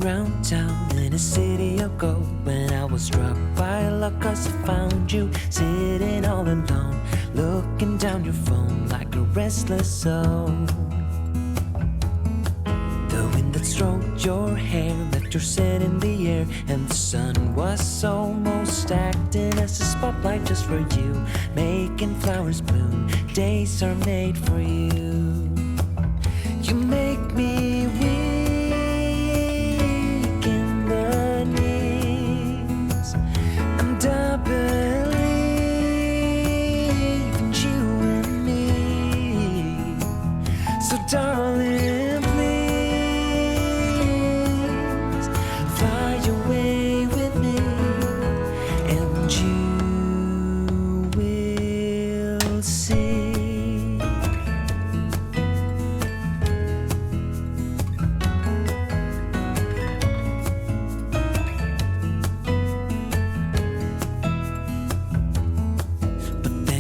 around town in a city ago when I was struck by luck 'cause I found you sitting all alone, looking down your phone like a restless soul. The wind that stroked your hair left your scent in the air, and the sun was almost acting as a spotlight just for you, making flowers bloom. Days are made for you. You make me weak in the knees. I'm double in you and me. So darling, please fly away with me, and you will see.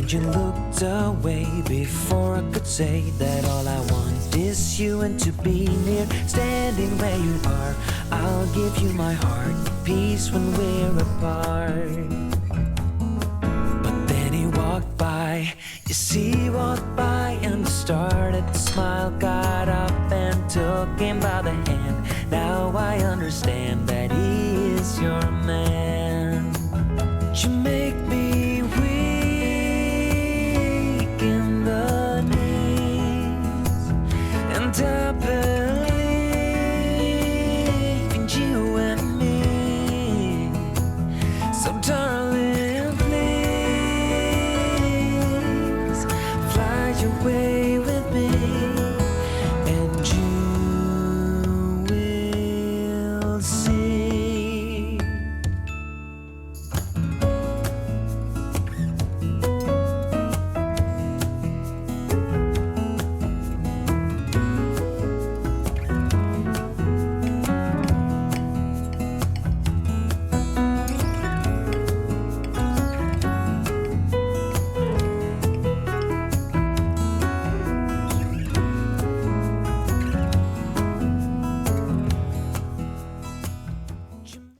You looked away before I could say that all I want is you and to be near. Standing where you are, I'll give you my heart, peace when we're apart. But then he walked by, yes he walked by and started to smile. God